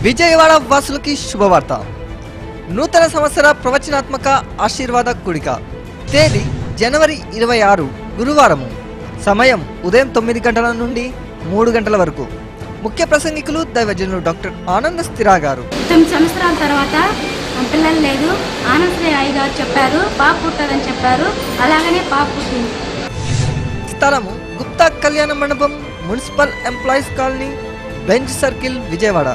విజయవాడ వాసులకి శుభవార్త. నూతన సంవత్సర ప్రవచనాత్మక ఆశీర్వాద కూడిక. తేదీ జనవరి 26 గురువారము. సమయం ఉదయం 9 గంటల నుండి 3 గంటల వరకు. ముఖ్య ప్రసంగికులు దైవజనులు డాక్టర్ ఆనంద స్థిరా గారు. 9 సంవత్సరాల తర్వాత పిల్లలు లేదు, ఆనందశ్రీ అయ్య గారు చెప్పారు పాప పుట్టారని చెప్పారు. అలాగనే పాప పుట్టింది. స్థలము Gupta Kalyana Mandapam, municipal employees colony, Benz circle, Vijayawada.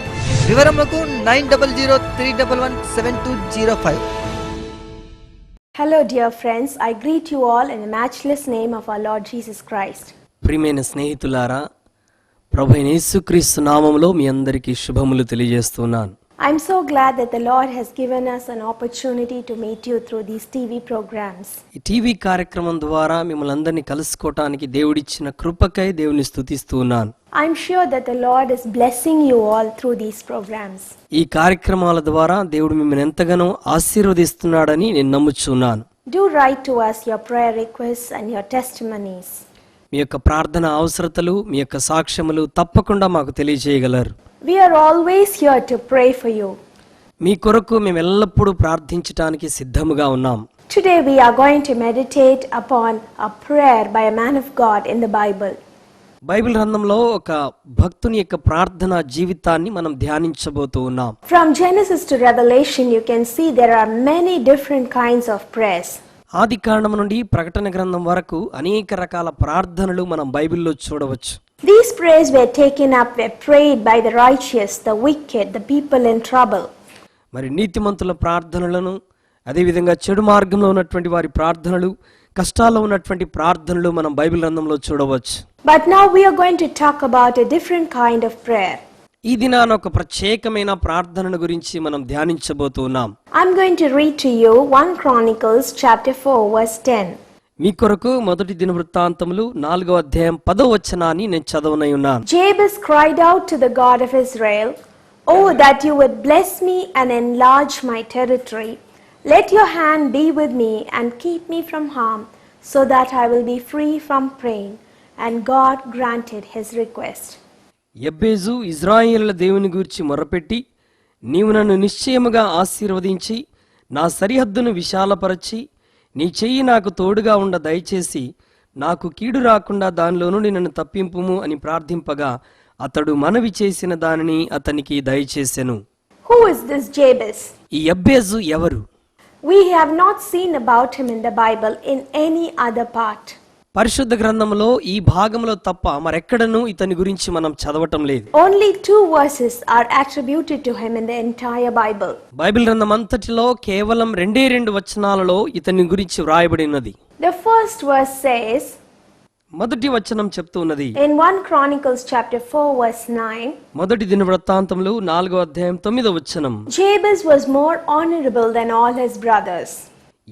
వివరములకు 9003117205. Hello dear friends, I greet you all in the matchless name of our Lord Jesus Christ. ప్రియమైన స్నేహితులారా, ప్రభువైన యేసుక్రీస్తు నామములో మీ అందరికీ శుభములు తెలియజేస్తున్నాను. I'm so glad that the Lord has given us an opportunity to meet you through these TV programs. ఈ TV కార్యక్రమం ద్వారా మిమ్మల్ని అందరినీ కలుసుకోవటానికి దేవుడిచ్చిన కృపకై దేవుని స్తుతిస్తున్నాను. I'm sure that the Lord is blessing you all through these programs. ఈ కార్యక్రమాల ద్వారా దేవుడు మిమ్మల్ని ఎంతగానో ఆశీర్వదిస్తున్నాడని నేను నమ్ముచున్నాను. Do write to us your prayer requests and your testimonies. మీ యొక్క ప్రార్థన అవసరతలు, మీ యొక్క సాక్ష్యములు తప్పకుండా మాకు తెలియజేయగలరు. We are always here to pray for you. మీ కొరకు మేము ఎల్లప్పుడూ ప్రార్థించడానికి సిద్ధముగా ఉన్నాం. Today we are going to meditate upon a prayer by a man of God in the Bible. Bible గ్రంథంలో ఒక భక్తుని యొక్క ప్రార్థన జీవితాన్ని మనం ధ్యానించబోతూ ఉన్నాం. From Genesis to Revelation you can see there are many different kinds of prayers. ఆది కాండం నుండి ప్రకటన గ్రంథం వరకు అనేక రకాల ప్రార్థనలు మనం బైబిల్లో చూడవచ్చు. These prayers were taken up, were prayed by the righteous, the wicked, the people in trouble. మరి నీతిమంతుల ప్రార్థనలను, అదేవిధంగా చెడు మార్గంలో ఉన్నటువంటి వారి ప్రార్థనలు, కష్టాల్లో ఉన్నటువంటి ప్రార్థనలు మనం బైబిల్ గ్రంథంలో చూడవచ్చు. But now we are going to talk about a different kind of prayer. ఈ దినాన ఒక ప్రత్యేకమైన ప్రార్థనను గురించి మనం ధ్యానించబోతున్నాం. I'm going to read to you 1 Chronicles chapter 4 verse 10. మీ కొరకు మొదటి దినవృత్తాంతములు 4వ అధ్యాయం 10వ వచనాన్ని నేను చదవనై ఉన్నాను. Jabez cried out to the God of Israel, "Oh, that you would bless me and enlarge my territory. Let your hand be with me and keep me from harm, so that I will be free from pain." And God granted his request. యెబ్బేజు ఇశ్రాయేలుల దేవుని గూర్చి మొరపెట్టి, నీవు నన్ను నిశ్చయముగా ఆశీర్వదించి నా సరిహద్దును విశాలపరచి నీ చెయ్యి నాకు తోడుగా ఉండ దయచేసి నాకు కీడు రాకుండా దానిలో నుండి నన్ను తప్పింపుము అని ప్రార్థింపగా అతడు మనవి చేసిన దానిని అతనికి దయచేసెను. Who is this Jabez? ఈ యెబ్బేజు ఎవరు? We have not seen about him in the Bible in any other part. పరిశుద్ధ గ్రంథంలో ఈ భాగంలో తప్ప మరెక్కడనూ ఇతని గురించి మనం చదవటం లేదు. Only 2 verses are attributed to him in the entire Bible. Bible గ్రంథం అంతటిలో కేవలం 2 వచనాలలో ఇతని గురించి వ్రాయబడి ఉన్నది. The first verse says, మొదటి వచనం చెప్తూ ఉన్నది, in 1 Chronicles chapter 4 verse 9, మొదటి దినవృత్తాంతములు 4వ అధ్యాయం 9వ వచనం, Jabez was more honorable than all his brothers.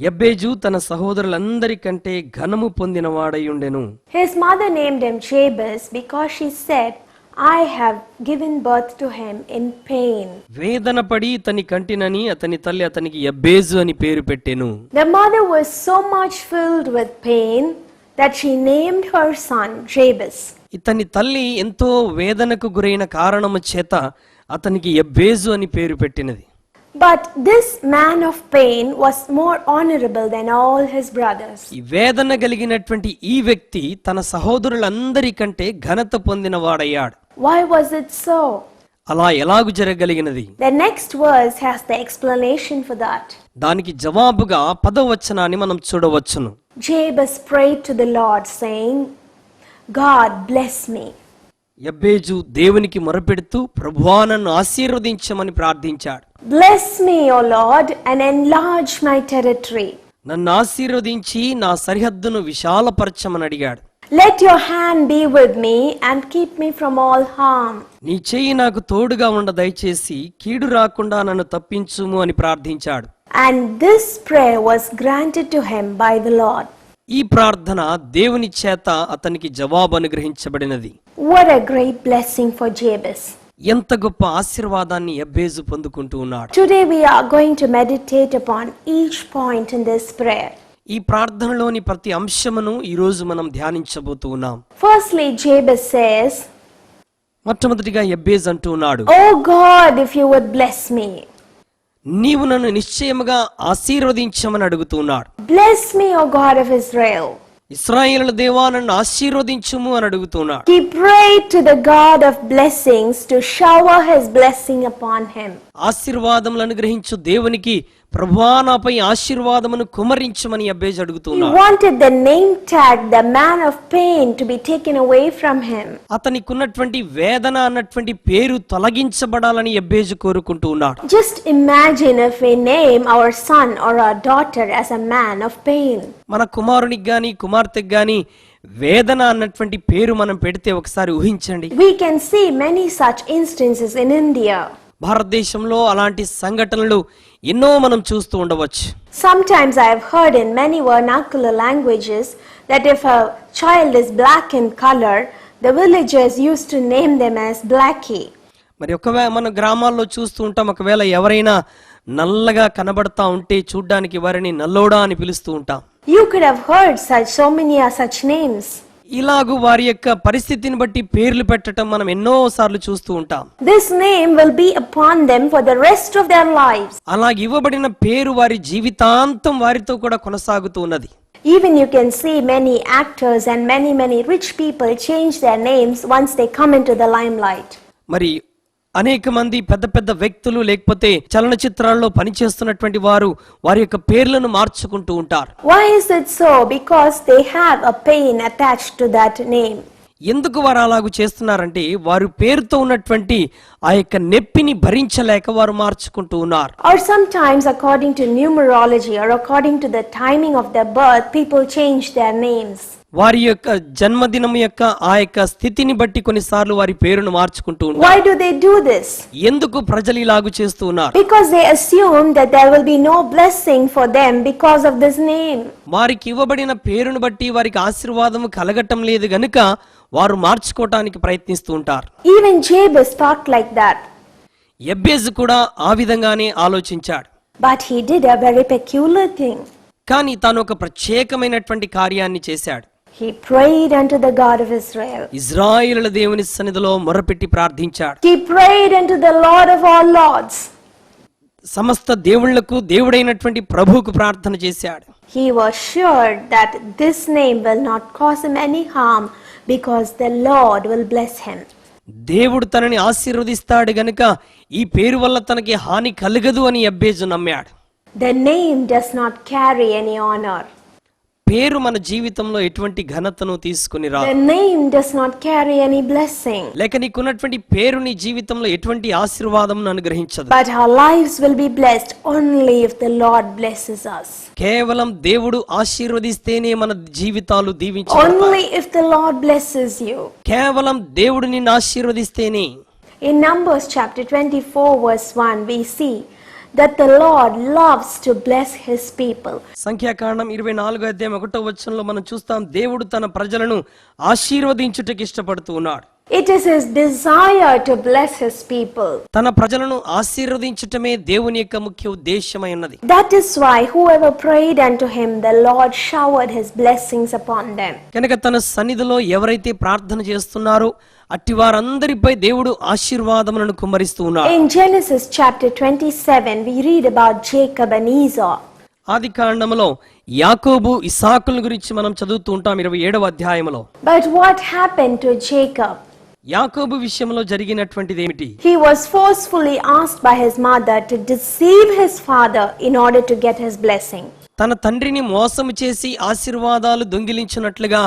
యెబ్బేజు తన సహోదరులందరికంటే ఘనము పొందినవాడై ఉండెను. His mother named him Jabez because she said, "I have given birth to him in pain." వేదన పడి తని కంటినని అతని తల్లి అతనికి యెబ్బేజు అని పేరు పెట్టెను. The mother was so much filled with pain that she named her son Jabez. ఇతని తల్లి ఎంతో వేదనకు గురైన కారణము చేత అతనికి యెబ్బేజు అని పేరు పెట్టినది. But this man of pain was more honorable than all his brothers. ఈ వేదన కలిగినటువంటి ఈ వ్యక్తి తన సహోదరులందరికంటే ఘనత పొందిన వాడయ్యాడు. Why was it so? అలా ఎలాగు జరగలిగినది? The next verse has the explanation for that. దానికి జవాబుగా 10వ వచనాన్ని మనం చూడవచ్చును. Jabez prayed to the Lord saying, "God bless me." యెబ్బేజు దేవునికి మొరపెడుతూ ప్రభువా నన్ను ఆశీర్వదించమని ప్రార్థించాడు. Bless me, O Lord, and enlarge my territory. నన్ను ఆశీర్వదించి నా సరిహద్దును విశాలపరచమని అడిగాడు. Let your hand be with me and keep me from all harm. నీ చెయ్యి నాకు తోడుగా ఉండ దయచేసి కీడు రాకుండా నన్ను తప్పించుము అని ప్రార్థించాడు. And this prayer was granted to him by the Lord. ఈ ప్రార్థన దేవుని చేత అతనికి జవాబు అనుగ్రహించబడినది. What a great blessing for Jabez. ఎంత గొప్ప ఆశీర్వాదాన్ని యెబ్బేజు పొందుకుంటూ ఉన్నాడు. Today we are going to meditate upon each point in this prayer. ఈ ప్రార్థనలోని ప్రతి అంశమును ఈ రోజు మనం ధ్యానించబోతూ ఉన్నాం. Firstly, Jabez says, మొట్టమొదటిగా యబ్బేజు అంటూ ఉన్నాడు, Oh God, if you would bless me. నీవు నన్ను నిశ్చయముగా ఆశీర్వదించమని అడుగుతున్నాడు. Bless me, O God of Israel. ఇశ్రాయేలు దేవా నన్ను ఆశీర్వదించుము అని అడుగుతున్నాడు. He prayed to the God of blessings to shower his blessing upon him. ఆశీర్వాదములను అనుగ్రహించు దేవునికి ప్రభువా నాపై ఆశీర్వాదమును కుమ్మరించమని యబ్బేజు He అడుగుతున్నాడు. wanted the name tag, the man of pain, to be taken away from him. అతనికున్నటువంటి వేదన అన్నటువంటి పేరు తొలగించబడాలని యబ్బేజు కోరుకుంటూ ఉన్నాడు. Just imagine if we name our son or our daughter as a man of pain. మన కుమారునికి గాని కుమార్తెకి గాని వేదన అన్నటువంటి పేరు మనం పెడితే ఒకసారి ఊహించండి. We can see many such instances in India. భారతదేశంలో అలాంటి సంఘటనలు ఎన్నో మనం చూస్తూ ఉండవచ్చు. Sometimes I have heard in many vernacular languages that if a child is black in color, the villagers used to name them as Blackie. మరి ఒకవేళ మన గ్రామాల్లో చూస్తూ ఉంటాం, ఒకవేళ ఎవరైనా నల్లగా కనబడతా ఉంటే చూడ్డానికి వారిని నల్లోడా అని పిలుస్తూ ఉంటాం. You could have heard so many such names. ఇలాగూ వారి యొక్క పరిస్థితిని బట్టి పేర్లు పెట్టడం మనం ఎన్నో సార్లు చూస్తూ ఉంటాం. This name will be upon them for the rest of their lives. అలా ఇవ్వబడిన పేరు వారి జీవితాంతం వారితో కూడా కొనసాగుతూ ఉన్నది. Even you can see many actors and many rich people change their names once they come into the limelight. మరి అనేక మంది పెద్ద పెద్ద వ్యక్తులు లేకపోతే చలనచిత్రాల్లో పనిచేస్తున్నటువంటి వారు వారి యొక్క పేర్లను మార్చుకుంటూ ఉంటారు. Why is it so? Because they have a pain attached to that name. ఎందుకు వారు అలాగూ చేస్తున్నారంటే వారి పేరుతో ఉన్నటువంటి ఆ యొక్క నొప్పిని భరించలేక వారు మార్చుకుంటూ ఉన్నారు. Or sometimes according to numerology or according to the timing of their birth, people change their names. వారి యొక్క జన్మదినం యొక్క ఆ యొక్క స్థితిని బట్టి కొన్నిసార్లు వారి పేరును మార్చుకుంటూ ఉన్నారు. Why do they do this? ఎందుకు ప్రజలు ఇలాగూ చేస్తూ ఉన్నారు? Because they assume that there will be no blessing for them because of this name. వారికి ఇవ్వబడిన పేరును బట్టి వారికి ఆశీర్వాదము కలగటం లేదు గనుక వారు మార్చుకోవటానికి ప్రయత్నిస్తూ ఉంటారు. Even Jabez thought like that. యబ్బేజు కూడా ఆ విధంగానే ఆలోచించాడు. But he did a very peculiar thing. కానీ తాను ఒక ప్రత్యేకమైనటువంటి కార్యాన్ని చేశాడు. He prayed unto the God of Israel. ఇశ్రాయేలుల దేవుని సన్నిధిలో మొరపెట్టి ప్రార్థించాడు. He prayed unto the Lord of all lords. సమస్త దేవుళ్లకు దేవుడైనటువంటి ప్రభువుకు ప్రార్థన చేశాడు. He was sure that this name will not cause him any harm because the Lord will bless him. దేవుడు తనని ఆశీర్వదిస్తాడు గనుక ఈ పేరు వల్ల తనకి హాని కలగదు అని యబ్బేజు నమ్మాడు. The name does not carry any honor. పేరు మన జీవితంలో ఎటువంటి ఘనతను తీసుకుని రా. The name does not carry any blessing. లేక నీకున్నటువంటి పేరు నీ జీవితంలో ఎటువంటి ఆశీర్వాదం అనుగ్రహించదు. But our lives will be blessed only if the Lord blesses us. కేవలం దేవుడు ఆశీర్వదిస్తేనే మన జీవితాలు దీవించబడతాయి. Only if the Lord blesses you. కేవలం దేవుడు నిన్ను ఆశీర్వదిస్తేనే. In Numbers chapter 24 verse 1 we see that the Lord loves to bless his people. సంఖ్యాకాండం 24వ అధ్యాయం 1వ వచనంలో మనం చూస్తాం దేవుడు తన ప్రజలను ఆశీర్వదించుటకు ఇష్టపడుతూ ఉన్నాడు. It is his desire to bless his people. తన ప్రజలను ఆశీర్వదించటమే దేవుని యొక్క ముఖ్య ఉద్దేశమై ఉన్నది. That is why whoever prayed unto him, the Lord showered his blessings upon them. కనుక తన సన్నిధిలో ఎవరైతే ప్రార్థన చేస్తున్నారో అట్టి వారందరిపై దేవుడు ఆశీర్వాదములను కుమ్మరిస్తూ ఉన్నాడు. In Genesis chapter 27 we read about Jacob and Esau. ఆది కాండములో యాకోబు ఇస్సాకుల గురించి మనం చదువుతూ ఉంటాం 27వ అధ్యాయములో. But what happened to Jacob? యాకోబు విషయంలో జరిగినటువంటిది ఏమిటి? He was forcefully asked by his mother to deceive his father in order to get his blessing. తన తండ్రిని మోసము చేసి ఆశీర్వాదాలు దొంగిలించినట్లుగా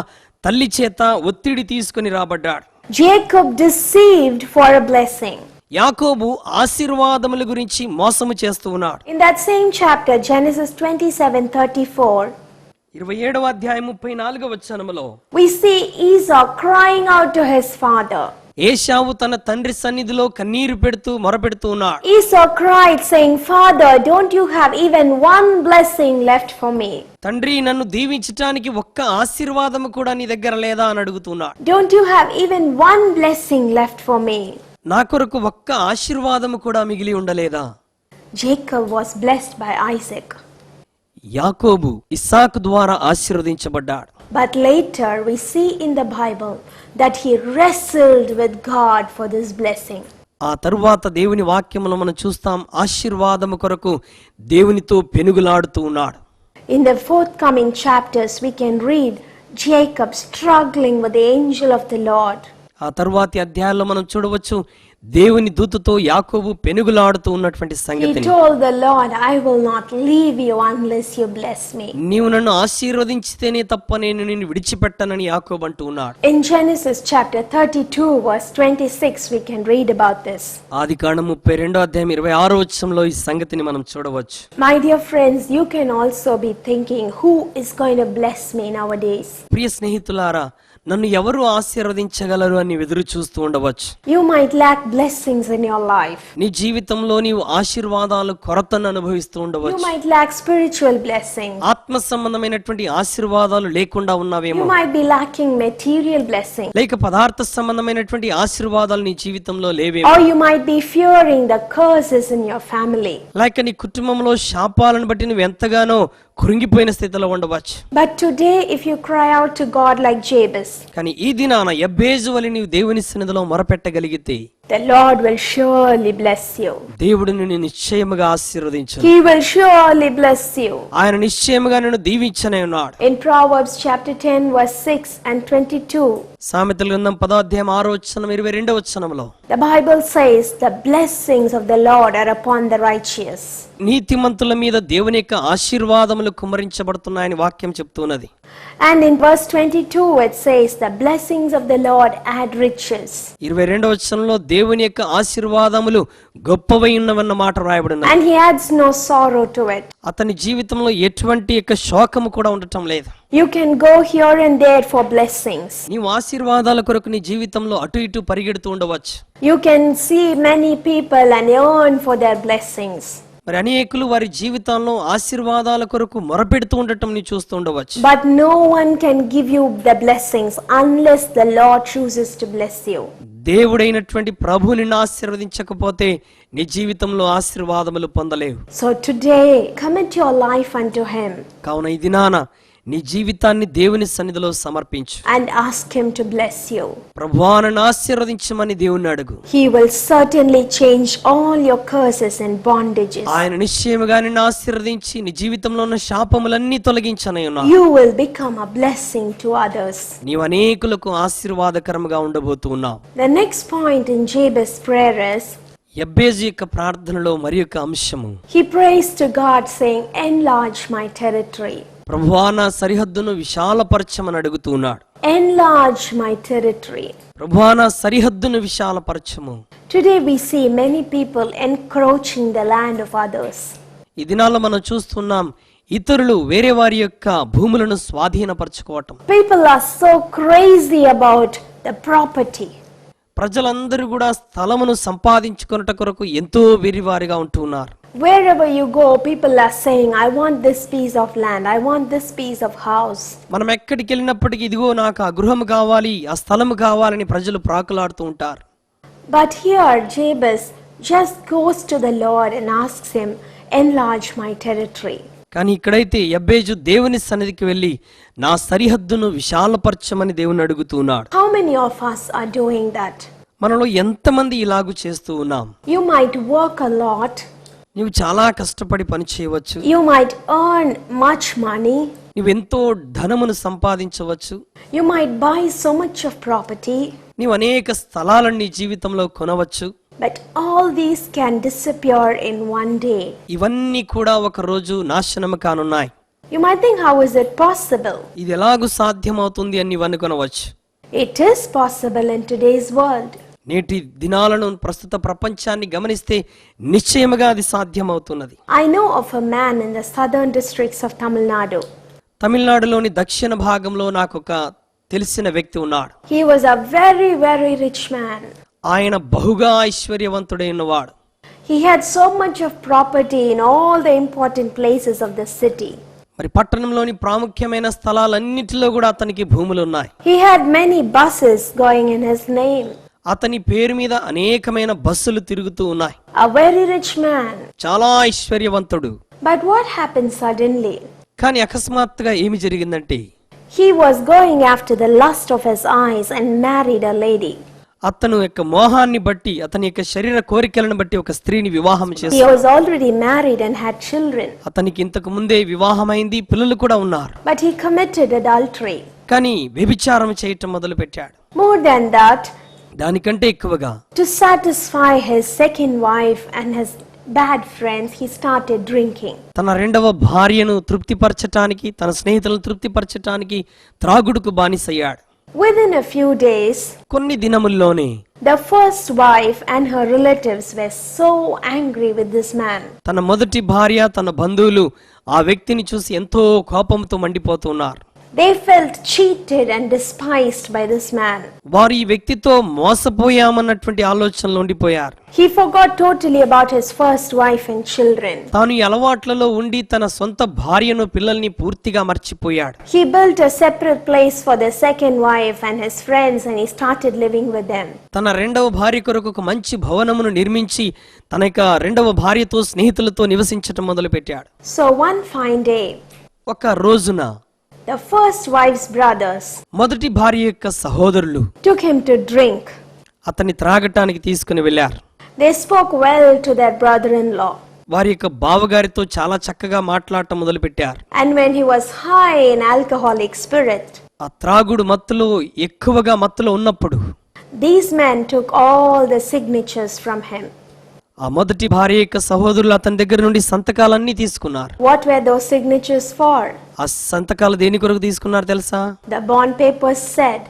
తల్లి చేత ఒత్తిడి తీసుకుని రాబడ్డాడు. Jacob deceived for a blessing. యాకోబు ఆశీర్వాదముల గురించి మోసము చేస్తూ ఉన్నాడు. In that same chapter, Genesis 27:34, 27వ అధ్యాయం 34వ వచనములో we see Esau crying out to his father. ఏశావు తన తండ్రి సన్నిధిలో కన్నీరు పెడుతూ మొరపెడుతూ ఉన్నాడు. Esau cried saying, "Father, don't you have even one blessing left for me? తండ్రి నన్ను దీవించటానికి ఒక్క ఆశీర్వాదము కూడా నీ దగ్గర లేదా అని అడుగుతున్నాడు. Don't you have even one blessing left for me?" నా కొరకు ఒక్క ఆశీర్వాదము కూడా మిగిలి ఉండలేదా? Jacob was blessed by Isaac. యాకోబు ఇస్సాకు ద్వారా ఆశీర్వదించబడ్డాడు. But later we see in the Bible that he wrestled with God for this blessing. ఆ తరువాత దేవుని వాక్యములో మనం చూస్తాం, ఆశీర్వాదము కొరకు దేవునితో పెనుగులాడుతూ ఉన్నాడు. In the forthcoming chapters we can read Jacob struggling with the angel of the Lord. ఆ తరువాతి అధ్యాయాల్లో మనం చూడవచ్చు దేవుని దూతతో యాకోబు పెనుగులాడుతూ ఉన్నటువంటి He సంగతిని. told the Lord, I will not leave you unless you bless me. నీవు నన్ను ఆశీర్వదించితేనే తప్ప నేను నిన్ను విడిచిపెట్టనని యాకోబు అంటూ ఉన్నాడు. In Genesis chapter 32 verse 26 we can read about this. ఆదికాండం 32వ అధ్యాయం 26వ వచనంలో ఈ సంగతిని మనం చూడవచ్చు. My dear friends, you can also be thinking, who is going to bless me nowadays? ప్రియ స్నేహితులారా, నన్ను ఎవరు ఆశీర్వదించగలరు అని ఎదురు చూస్తూ ఉండవచ్చు. You might lack blessings in your life. నీ జీవితంలో నీవు ఆశీర్వాదాలు కొరతను అనుభవిస్తూ You ఉండవచ్చు. might lack spiritual blessings. ఆత్మ సంబంధమైనటువంటి ఆశీర్వాదాలు లేకుండా ఉన్నావేమో. You might be lacking material blessings. లేక పదార్థ సంబంధమైనటువంటి ఆశీర్వాదాలు నీ జీవితంలో లేవేమో. Or you might be fearing the curses in your family. లేక నీ కుటుంబంలో శాపాలను బట్టి నువ్వు ఎంతగానో కృంగిపోయిన స్థితిలో ఉండవచ్చు. But today, if you cry out to God like Jabez, కానీ ఈ దినాన యెబ్బేజు వలె నీవు దేవుని సన్నిధిలో మొరపెట్టగలిగితే the Lord will surely bless you. దేవుడు నిన్ను నిశ్చయముగా ఆశీర్వదించును. He will surely bless you. ఆయన నిశ్చయముగా నిన్ను దీవించనే ఉన్నాడు. In Proverbs chapter 10 verse 6 and 22, సామెతల గ్రంథం 10వ అధ్యాయం 6వ వచనం 22వ వచనంలో the Bible says, the blessings of the Lord are upon the righteous. నీతిమంతుల మీద దేవుని యొక్క ఆశీర్వాదములు కుమ్మరించబడుతున్నాయని వాక్యం చెప్తున్నది. And in verse 22 it says, the blessings of the Lord add riches. 22వ వచనంలో దేవుని యొక్క ఆశీర్వాదములు గొప్పవై ఉన్నవన్న మాట రాయబడినది. And he adds no sorrow to it. అతని జీవితంలో ఎటువంటి యొక్క శోకము కూడా ఉండటం లేదు. You can go here and there for blessings. నీవు ఆశీర్వాదాల కొరకు నీ జీవితంలో అటు ఇటు పరిగెడుతూ ఉండవచ్చు. You can see many people and yearn for their blessings. మరి అనేకులు వారి జీవితాల్లో ఆశీర్వాదాల కొరకు మొరపెడుతూ ఉండటం నీ చూస్తూ ఉండవచ్చు. But no one can give you the blessings unless the Lord chooses to bless you. దేవుడైనటువంటి ప్రభు నిన్ను ఆశీర్వదించకపోతే నీ జీవితంలో ఆశీర్వాదములు పొందలేవు. So today, commit your life unto Him కావున ఈ దినాన నీ జీవితాన్ని దేవుని సన్నిధిలో సమర్పించు. and ask Him to bless you. ప్రభువా నన్ను ఆశీర్వదించమని దేవుణ్ణి అడుగు. He will certainly change all your curses and bondages. ఆయన నిశ్చయముగా నిన్ను ఆశీర్వదించి నీ జీవితంలో ఉన్న శాపములన్నీ తొలగించనై ఉన్నాడు. You will become a blessing to others. నీవు అనేకులకు ఆశీర్వాదకరముగా ఉండబోతూ ఉన్నావు. The next point in Jabez's prayer is, యెబ్బేజు యొక్క ప్రార్థనలో మరి యొక్క అంశము, he prays to God saying, enlarge my territory. ప్రభువా నా సరిహద్దును విశాలపరచమని అడుగుతూ ఉన్నాడు. Enlarge my territory. ప్రభువా నా సరిహద్దును విశాలపరచము. Today we see many people encroaching the land of others. ఈ దినాల్లో మనం చూస్తున్నాం ఇతరులు వేరే వారి యొక్క భూములను స్వాధీనపరచుకోవటం. People are so crazy about the property. ప్రజలందరూ కూడా స్థలమును సంపాదించుకొనుట కొరకు ఎంతో వెరివారిగా ఉంటూ ఉన్నారు. Wherever you go, people are saying, I want this piece of land, I want this piece of house. మనం ఎక్కడికి వెళ్ళినప్పటికీ ఇదిగో నాకు ఆ గృహం కావాలి, ఆ స్థలము కావాలని ప్రజలు ప్రాకులాడుతూ ఉంటారు. But here Jabez just goes to the Lord and asks him, enlarge my territory. కానీ ikkadaithe యెబ్బేజు దేవుని సన్నిధికి వెళ్ళి నా సరిహద్దును విశాలపరచమని దేవుని అడుగుతున్నాడు. How many of us are doing that? మనలో ఎంతమంది ఇలాగు చేస్తూ ఉన్నాం? You might work a lot. నీవు చాలా కష్టపడి పని చేయవచ్చు. You might earn much money. నీవు ఎంతో ధనమును సంపాదించవచ్చు. You might buy so much of property. నీవు అనేక స్థలాలను నీ జీవితంలో కొనవచ్చు. But all these can disappear in one day. ఇవన్నీ కూడా ఒక రోజు నాశనము కానున్నాయి. You might think, how is it possible? ఇది ఎలాగూ సాధ్యమవుతుంది అని నీవు అనుకొనవచ్చు. It is possible in today's world. నేటి దినాలను ప్రస్తుత ప్రపంచాన్ని గమనిస్తే నిశ్చయముగా అది సాధ్యమవుతున్నది. I know of a man in the southern districts of Tamil Nadu. తమిళనాడులోని దక్షిణ భాగంలో నాకు ఒక తెలిసిన వ్యక్తి ఉన్నాడు. He was a very, very rich man. ఆయన బహుగా ఐశ్వర్యవంతుడై ఉన్నవాడు. He had so much of property in all the important places of the city. మరి పట్టణంలోని ప్రాముఖ్యమైన స్థలాలన్నిటిలో కూడా అతనికి భూములు ఉన్నాయి. He had many buses going in his name. అతని పేరు మీద అనేకమైన బస్సులు తిరుగుతూ ఉన్నాయి. A very rich man. చాలా ఐశ్వర్యవంతుడు. But what happened suddenly? కానీ అకస్మాత్తుగా ఏమి జరిగిందంటే, he was going after the lust of his eyes and married a lady. అతను యొక్క మోహాన్ని బట్టి, అతని యొక్క శరీర కోరికలను బట్టి ఒక స్త్రీని వివాహం He చేశాడు. was already married and had children, అతనికి ఇంతకు ముందే వివాహమైంది, పిల్లలు కూడా ఉన్నారు. but he committed adultery. కానీ వ్యభిచారం చేయటం మొదలు పెట్టాడు. More than that, దానికంటే ఎక్కువగా to satisfy his second wife and his bad friends, he started drinking. తన రెండవ భార్యను తృప్తిపరచటానికి, తన స్నేహితులను తృప్తిపరచటానికి త్రాగుడుకు బానిసయ్యాడు. Within a few days, కొన్ని దినముల్లోనే the first wife and her relatives were so angry with this man. తన మొదటి భార్య, తన బంధువులు ఆ వ్యక్తిని చూసి ఎంతో కోపంతో మండిపోతున్నారు. They felt cheated and despised by this man. వారు ఈ వ్యక్తితో మోసపోయామన్నటువంటి ఆలోచనలో ఉండిపోయారు. He forgot totally about his first wife and children. తాను ఈ అలవాట్లలో ఉండి తన సొంత భార్యను, పిల్లల్ని పూర్తిగా మర్చిపోయాడు. He built a separate place for the second wife and his friends, and he started living with them. తన రెండవ భార్య కొరకు ఒక మంచి భవనమును నిర్మించి తన యొక్క రెండవ భార్యతో, స్నేహితులతో నివసించటం మొదలు పెట్టాడు. So one fine day, ఒక రోజున the first wife's brothers మొదటి భార్య యొక్క సహోదరులు took him to drink. అతన్ని త్రాగటానికి తీసుకుని వెళ్ళారు. They spoke well to their brother-in-law. వారి యొక్క బావగారితో చాలా చక్కగా మాట్లాడటం మొదలు పెట్టారు. And when he was high in alcoholic spirit, ఆ త్రాగుడు మత్తులో, ఎక్కువగా మత్తులో ఉన్నప్పుడు these men took all the signatures from him. ఆ మొదటి భార్య యొక్క సహోదరులు అతని దగ్గర నుండి సంతకాలన్నీ తీసుకున్నారు. What were those signatures for? ఆ సంతకాలు దేని కొరకు తీసుకున్నారు తెలుసా? The bond papers said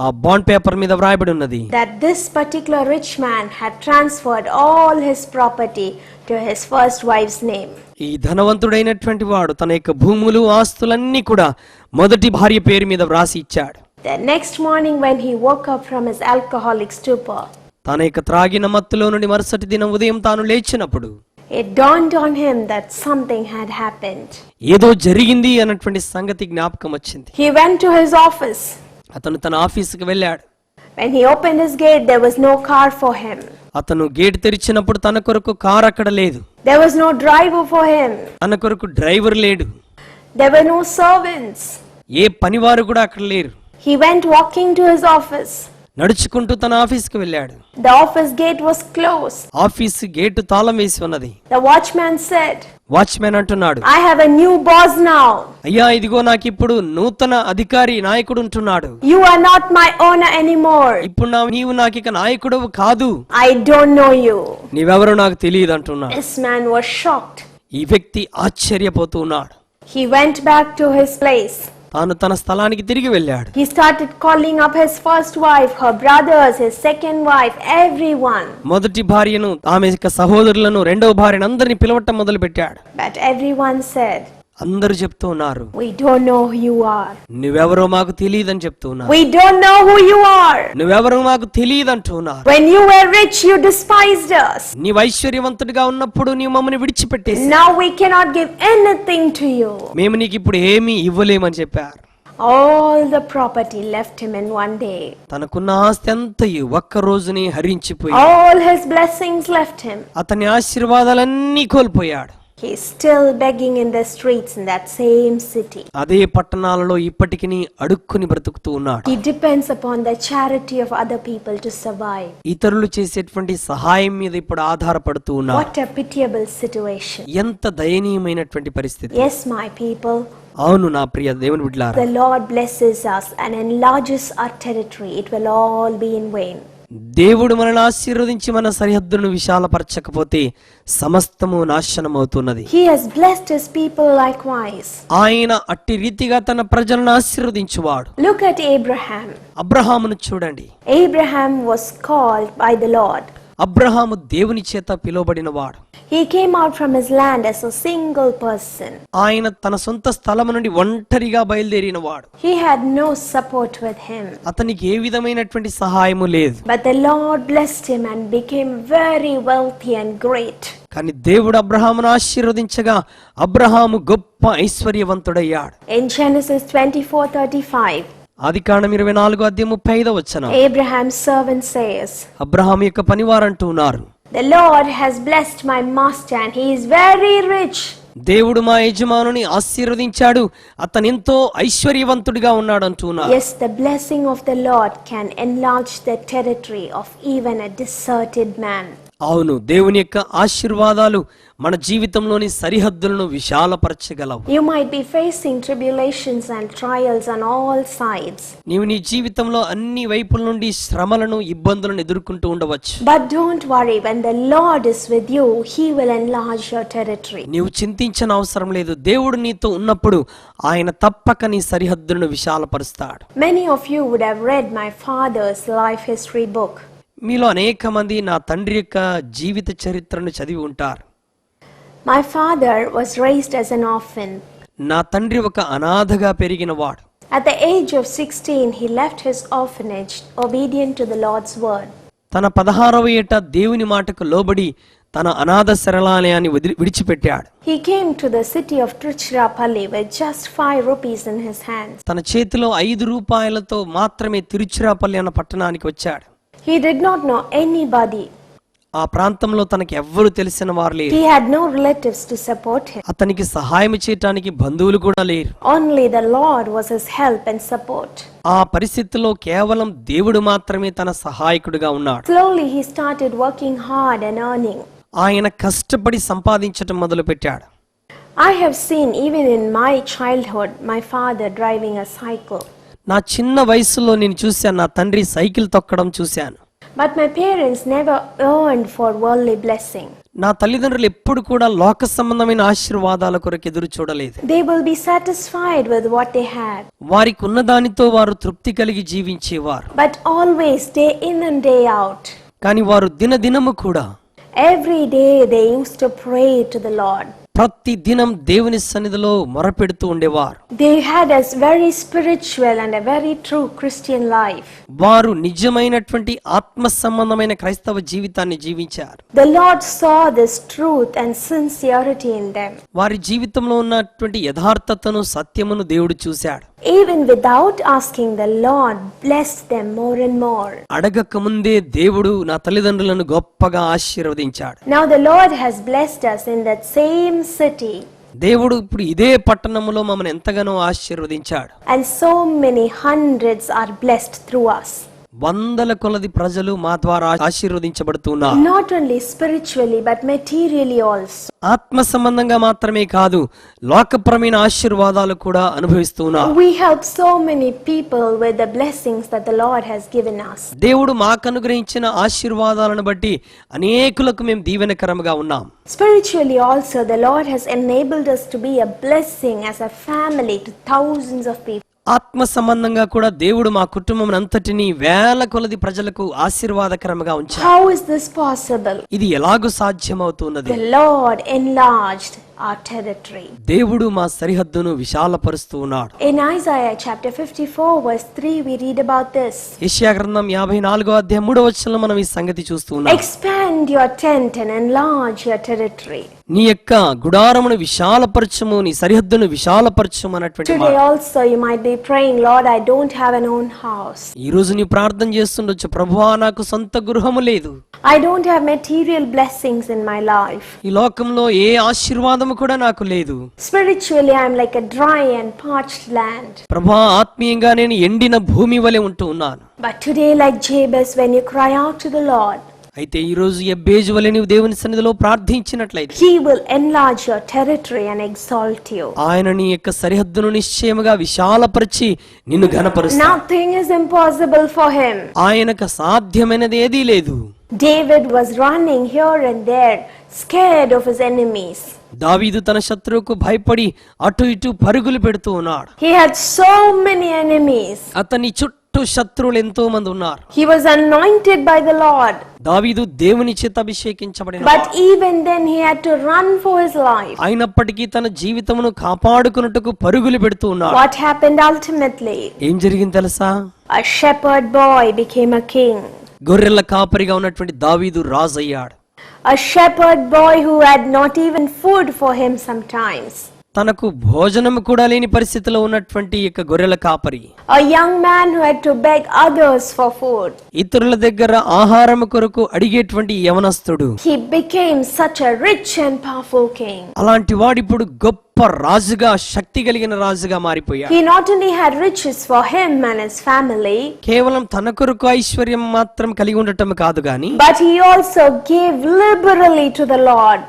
ఆ బాండ్ పేపర్ మీద వ్రాయబడి ఉన్నది that this particular rich man had transferred all his property to his first wife's name. ఈ ధనవంతుడైనటువంటి వాడు తన యొక్క భూములు, ఆస్తులన్నీ కూడా మొదటి భార్య పేరు మీద వ్రాసి ఇచ్చాడు. The next morning when he woke up from his alcoholic stupor, తన యొక్క త్రాగిన మత్తులో నుండి మరుసటి దినం ఉదయం తాను లేచినప్పుడు it dawned on him that something had happened. ఏదో జరిగింది అన్నటువంటి సంగతి జ్ఞాపకం వచ్చింది. He went to his office. అతను తన ఆఫీసుకి వెళ్ళాడు. When he opened his gate, there was no car for him. అతను గేట్ తెరిచినప్పుడు తన కొరకు కారు అక్కడ లేదు. There was no driver for him. తన కొరకు డ్రైవర్ లేడు. There were no servants. ఏ పనివారు కూడా అక్కడ లేరు. He went walking to his office. నడుచుకుంటూ తన ఆఫీస్కి వెళ్ళాడు. The office gate was closed. Office gate తాళం వేసి ఉన్నది. The watchman said, వాచ్మెన్ అంటున్నాడు, I have a new boss now. అయ్యా ఇదిగో నాకు ఇప్పుడు నూతన అధికారి, నాయకుడు ఉంటున్నాడు. You are not my owner anymore. ఇప్పుడు నీవు నాకు ఇక నాయకుడు కాదు. I don't know you. నీవెవరో నాకు తెలియదు అంటున్నాడు. This man was shocked. ఈ వ్యక్తి ఆశ్చర్యపోతూ ఉన్నాడు. He went back to his place. తాను తన స్థలానికి తిరిగి వెళ్ళాడు. He started calling up his first wife, her brothers, his second wife, everyone. మొదటి భార్యను, ఆమె యొక్క సహోదరులను, రెండవ భార్యను అందరిని పిలవటం మొదలు పెట్టాడు. But everyone said, అందరూ చెప్తూ ఉన్నారు, we don't know who you are. నువ్వెవరో మాకు తెలియదని చెప్తూ ఉన్నారు. We don't know who you are. నువ్వెవరో మాకు తెలియదంటూ ఉన్నారు. When you were rich, you despised us. నీవు ఐశ్వర్యవంతుడిగా ఉన్నప్పుడు నీవు మమ్మల్ని విడిచిపెట్టేసి Now we cannot give anything to you. మేము నీకు ఇప్పుడు ఏమీ ఇవ్వలేమని చెప్పారు. All the property left him in one day. తనకున్న ఆస్తి అంతయు ఒక్క రోజుని హరించిపోయి, All his blessings left him. అతని ఆశీర్వాదాలన్నీ కోల్పోయాడు. He is still begging in the streets in that same city. అదే పట్టణాలలో ఇప్పటికి అడుక్కుని బ్రతుకుతూ ఉన్నాడు. He depends upon the charity of other people to survive. ఇతరులు చేసేటువంటి సహాయం మీద ఇప్పుడు ఆధారపడుతూ ఉన్నాడు. What a pitiable situation. ఎంత దయనీయమైనటువంటి పరిస్థితి. Yes, my people, అవును నా ప్రియ దేవుని బిడ్డలారా, the Lord blesses us and enlarges our territory. It will all be in vain. దేవుడు మనల్ని ఆశీర్వదించి మన సరిహద్దును విశాలపరచకపోతే సమస్తము నాశనం అవుతున్నది. He has blessed his people likewise. ఆయన అట్టి రీతిగా తన ప్రజలను ఆశీర్వదించువాడు. Look at Abraham. అబ్రహామును చూడండి. Abraham was called by the Lord. Abraham దేవుని చేత పిలువబడినవాడు. He came out from his land as a single person. ఆయన తన సొంత స్థలము నుండి ఒంటరిగా బయలుదేరినవాడు. He had no support with him. అతనికి ఏ విధమైనటువంటి సహాయము లేదు. But the Lord blessed him and became very wealthy and great. కానీ దేవుడు అబ్రహామును ఆశీర్వదించగా అబ్రహాము గొప్ప ఐశ్వర్యవంతుడయ్యాడు. In Genesis 24:35, Adikandam 24:35 Abraham's servant says, Abraham యొక్క పనివారంటూ ఉన్నారు, The Lord has blessed my master and he is very rich. దేవుడు మా యజమానుని ఆశీర్వదించాడు, అతనెంతో ఐశ్వర్యవంతుడిగా ఉన్నాడు అంటున్నారు. Yes, the blessing of the Lord can enlarge the territory of even a deserted man. అవును, దేవుని యొక్క ఆశీర్వాదాలు మన జీవితంలోని సరిహద్దులను విశాలపరచగలవు. You might be facing tribulations and trials on all sides. నీవు నీ జీవితంలో అన్ని వైపుల నుండి శ్రమలను, ఇబ్బందులను ఎదుర్కొంటూ ఉండవచ్చు. But don't worry, when the Lord is with you, He will enlarge your territory. నీవు చింతించని అవసరం లేదు. దేవుడు నీతో ఉన్నప్పుడు ఆయన తప్పక నీ సరిహద్దులను విశాలపరుస్తాడు. Many of you would have read my father's life history book. మీలో అనేక మంది నా తండ్రి యొక్క జీవిత చరిత్రను చదివి ఉంటారు. My father was raised as an orphan. నా తండ్రి ఒక అనాథగా పెరిగినవాడు. At the age of 16, he left his orphanage, obedient to the Lord's word. తన 16వ ఏట దేవుని మాటకు లోబడి తన అనాథ శరణాలయాన్ని విడిచిపెట్టాడు. He came to the city of Tiruchirappalli with just 5 rupees in his hands. తన చేతిలో 5 రూపాయలతో మాత్రమే తిరుచిరాపల్లి అన్న పట్టణానికి వచ్చాడు. He did not know anybody. ఆ ప్రాంతంలో తనకి ఎవ్వరు తెలిసిన వారు లేరు. He had no relatives to support him. అతనికి సహాయం చేయటానికి బంధువులు కూడా లేరు. Only the Lord was his help and support. ఆ పరిస్థితిలో కేవలం దేవుడు మాత్రమే తన సహాయకుడిగా ఉన్నాడు. Slowly he started working hard and earning. ఆయన కష్టపడి సంపాదించటం మొదలు పెట్టాడు. I have seen even in my childhood my father driving a cycle. నా చిన్న వయసులో నేను చూశాను, నా తండ్రి సైకిల్ తొక్కడం చూశాను. But my parents never yearned for worldly blessing. నా తల్లిదండ్రులు ఎప్పుడు కూడా లోక సంబంధమైన ఆశీర్వాదాల కొరకు ఎదురు చూడలేదు. They will be satisfied with what they had. వారికి ఉన్న దానితో వారు తృప్తి కలిగి జీవించేవారు. But always day in and day out. కానీ వారు దినదినము కూడా Every day they used to pray to the Lord. ప్రతి దినం దేవుని సన్నిధిలో మొరపెడుతూ ఉండేవారు. They had a very spiritual and a very true Christian life. వారు నిజమైనటువంటి ఆత్మ సంబంధమైన క్రైస్తవ జీవితాన్ని జీవించారు. The Lord saw this truth and sincerity in them. వారి జీవితంలో ఉన్నటువంటి యథార్థతను, సత్యమును దేవుడు చూశాడు. Even without asking, the Lord blessed them more and more. అడగక ముందే దేవుడు నా తల్లిదండ్రులను గొప్పగా ఆశీర్వదించాడు. Now the Lord has blessed us in that same city. దేవుడు ఇప్పుడు ఇదే పట్టణములో మమ్మల్ని ఎంతగానో ఆశీర్వదించాడు. And so many hundreds are blessed through us. వందల కొలది ప్రజలు మా ద్వారా ఆశీర్వదించబడుతున్నారు. Not only spiritually but materially also. ఆత్మ సంబంధంగా మాత్రమే కాదు, లోకపరమైన ఆశీర్వాదాలు కూడా అనుభవిస్తున్నారు. We help so many people with the blessings that the Lord has given us. దేవుడు మాకు అనుగ్రహించిన ఆశీర్వాదాలను బట్టి అనేకులకు మేము దీవెనకరముగా ఉన్నాం. Spiritually also, the Lord has enabled us to be a blessing as a family to thousands of people. ఆత్మ సంబంధంగా కూడా దేవుడు మా కుటుంబం అంతటిని వేల కొలది ప్రజలకు ఆశీర్వాదకరంగా ఉంచాడు. How is this possible? ఇది ఎలాగూ సాధ్యమవుతున్నది? The Lord enlarged our territory. దేవుడు మా సరిహద్దును విశాలపరుస్తూ ఉన్నాడు. In Isaiah chapter 54 verse 3 we read about this. యెషయా గ్రంథం 54వ అధ్యాయం 3వ వచనంలో మనం ఈ సంగతి చూస్తూ ఉన్నాం. Expand your tent and enlarge your territory. నీ యొక్క గుడారమును విశాలపరచుము, నీ సరిహద్దును విశాలపరచుము అన్నటువంటి Today also you might be praying, Lord, I don't have an own house. ఈ రోజు నీ ప్రార్థన చేస్తుండొచ్చు, ప్రభువా నాకు సొంత గృహము లేదు. I don't have material blessings in my life. ఈ లోకంలో ఏ ఆశీర్వాదము కూడా నాకు లేదు. Spiritually I am like a dry and parched land. ప్రభువా ఆత్మీయంగా నేను ఎండిన భూమి వలె ఉంటూ ఉన్నాను. But today, like Jabez, when you cry out to the Lord, అయితే ఈ రోజు ఎబ్బేజు వలె నీవు దేవుని సన్నిధిలో ప్రార్థించినట్లయితే He will enlarge your territory and exalt you. ఆయన నీ యొక్క సరిహద్దును నిశ్చయముగా విశాలపరిచి నిన్ను ఘనపరుస్తాడు. Nothing is impossible for Him. ఆయనకు సాధ్యమైనది ఏదీ లేదు. David was running here and there, scared of his enemies. దావీదు తన శత్రువుకు భయపడి అటు ఇటు పరుగులు పెడుతూ ఉన్నాడు. He had so many enemies. అతని చుట్టూ శత్రువులు ఎంతో మంది ఉన్నారు. He was anointed by the Lord. దావీదు దేవుని చేత అభిషేకించబడిన But even then he had to run for his life. అయినప్పటికీ తన జీవితమును కాపాడుకున్నట్టుకు పరుగులు పెడుతూ ఉన్నాడు. What happened ultimately? ఏం జరిగింది తెలుసా? A shepherd boy became a king. గొర్రెల కాపరిగా ఉన్నటువంటి దావీదు రాజు అయ్యాడు. A shepherd boy who had not even food for him sometimes. తనకు భోజనం కూడా లేని పరిస్థితిలో ఉన్నటువంటి యొక్క గొర్రెల కాపరి, a young man who had to beg others for food. ఇతరుల దగ్గర ఆహారం కొరకు అడిగేటువంటి యవనస్తుడు, He became such a rich and powerful king. అలాంటి వాడు ఇప్పుడు గొప్ప రాజుగా, శక్తి కలిగిన రాజుగా మారిపోయాడు. He not only had riches for him and his family, కేవలం తన కొరకు ఐశ్వర్యం మాత్రం కలిగి ఉండటం కాదు గాని, but he also gave liberally to the Lord.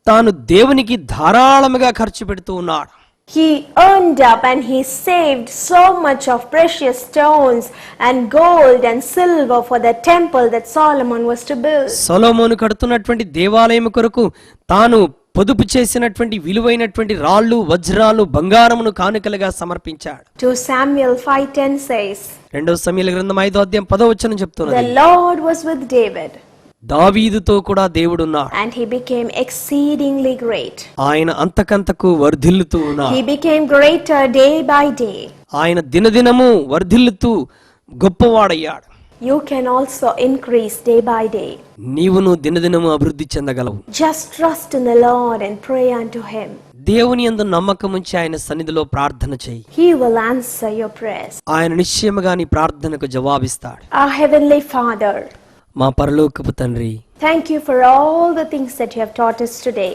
తాను దేవునికి ధారాళముగా ఖర్చు పెడుతూ ఉన్నాడు. He earned up and he saved so much of precious stones and gold and silver for the temple that Solomon was to build. సొలొమోను కడుతున్నటువంటి దేవాలయం కొరకు తాను పొదుపు చేసినటువంటి విలువైనటువంటి రాళ్ళు, వజ్రాలు, బంగారమును కానుకలుగా సమర్పించాడు. 2 Samuel 5:10 says, 2 సమూయేలు గ్రంథం 5వ అధ్యాయం 10వ వచనం చెప్తున్నది, the Lord was with David దావీదుతో కూడా దేవుడున్నాడు, and he became exceedingly great. ఆయన అంతకంతకు వర్ధిల్లుతూ ఉన్నాడు. He became greater day by day. ఆయన దినదినము వర్ధిల్లుతూ గొప్పవాడయ్యాడు. You can also increase day by day. నీవును దినదినము అభివృద్ధి చెందగలవు. Just trust in the Lord and pray unto him. దేవుని యందు నమ్మకం ఉంచి ఆయన సన్నిధిలో ప్రార్థన చేయి. He will answer your prayers. ఆయన నిశ్చయముగా నీ ప్రార్థనకు జవాబిస్తాడు. Our heavenly Father, మా పరలోకపు తండ్రి, thank you for all the things that you have taught us today.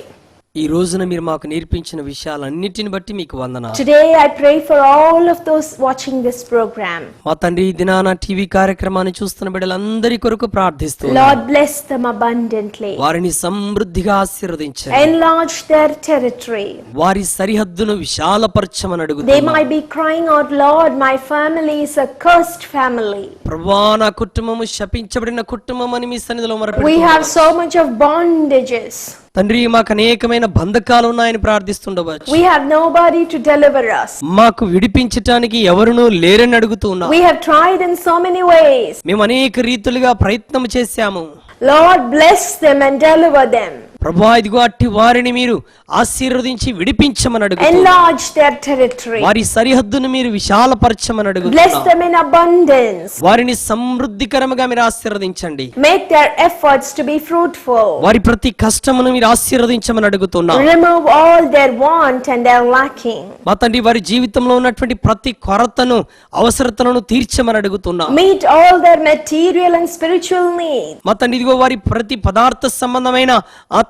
ఈ రోజున మీరు మాకు నేర్పించిన విషయాలన్నిటిని బట్టి మీకు వందనాలు. Today I pray for all of those watching this program. మా తండ్రి, ఈ దినాన టీవీ కార్యక్రమాన్ని చూస్తున్న బిడ్డలందరి కొరకు ప్రార్థిస్తున్నాను. Lord, bless them abundantly. వారిని సమృద్ధిగా ఆశీర్వదించండి. Enlarge their territory. వారి సరిహద్దును విశాలపరచమని They అడుగుతున్నాను. might be crying out, Lord, my family is a cursed family. ప్రభువా, నా కుటుంబము శపించబడిన కుటుంబం అని మీ సన్నిధిలో We మొరపెడుతున్నాను. have so much of bondages. తండ్రి, మాకు అనేకమైన బంధకాలు ఉన్నాయని ప్రార్థిస్తుండవచ్చు. We have nobody to deliver us. మాకు విడిపించటానికి ఎవరునూ లేరని అడుగుతున్నాం. We have tried in so many ways. మేము అనేక రీతులుగా ప్రయత్నం చేశాము. Lord, bless them and deliver them. ప్రభువా, ఇదిగో అట్టి వారిని మీరు ఆశీర్వదించి విడిపించమని అడుగుతున్నాం. Enlarge their territory. వారి సరిహద్దును మీరు విశాలపరచమని Bless అడుగుతున్నాం. them in abundance. వారిని సమృద్ధికరముగా మీరు ఆశీర్వదించండి. Make their efforts to be fruitful. వారి ప్రతి కష్టమును మీరు ఆశీర్వదించమని అడుగుతున్నాం. Remove all their want and their lacking. మా తండ్రి, వారి జీవితంలో ఉన్నటువంటి ప్రతి కొరతను, అవసరతలను తీర్చమని అడుగుతున్నాం. Meet all their material and spiritual needs. మా తండ్రి, ఇదిగో వారి ప్రతి పదార్థ సంబంధమైన,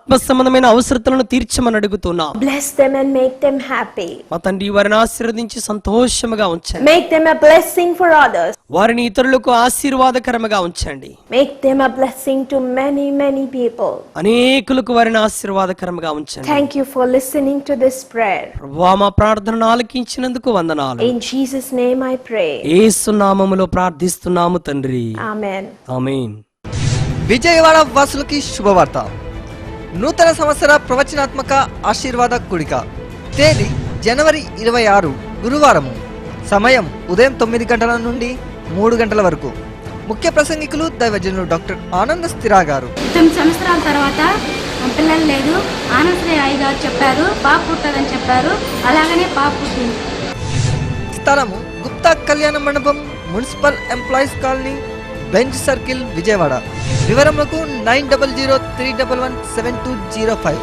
ఆత్మ సంబంధమైన అవసరతలను తీర్చమని అడుగుతున్నాం. Bless them and make them happy. మా తండ్రి, వారిని ఆశీర్వదించి సంతోషముగా ఉంచండి. Make them a blessing for others. వారిని ఇతరులకు ఆశీర్వాదకరముగా ఉంచండి. Make them a blessing to many, many people. అనేకులకు వారిని ఆశీర్వాదకరముగా ఉంచండి. Thank you for listening to this prayer. ప్రభువా, మా ప్రార్థనను ఆలకించినందుకు వందనాలు. In Jesus' name I pray. యేసు నామములో ప్రార్థిస్తున్నాము తండ్రి. Amen. ఆమేన్. విజయవాడ వాసులకి శుభవార్త. నూతన సంవత్సర ప్రవచనాత్మక ఆశీర్వాద కూడిక. తేదీ జనవరి 26 గురువారము. సమయం ఉదయం 9 గంటల నుండి 3 గంటల వరకు. ముఖ్య ప్రసంగికులు దైవజనులు డాక్టర్ ఆనంద స్థిరా గారు. 9 సంవత్సరాల తర్వాత పిల్లలు లేదు, ఆనందశ్రీ అయ్య గారు చెప్పారు పాప పుట్టదని చెప్పారు. అలాగనే పాప పుట్టింది. స్థలము Gupta Kalyana Mandapam, municipal employees colony, Benz circle, Vijayawada. వివరములకు 9003117205.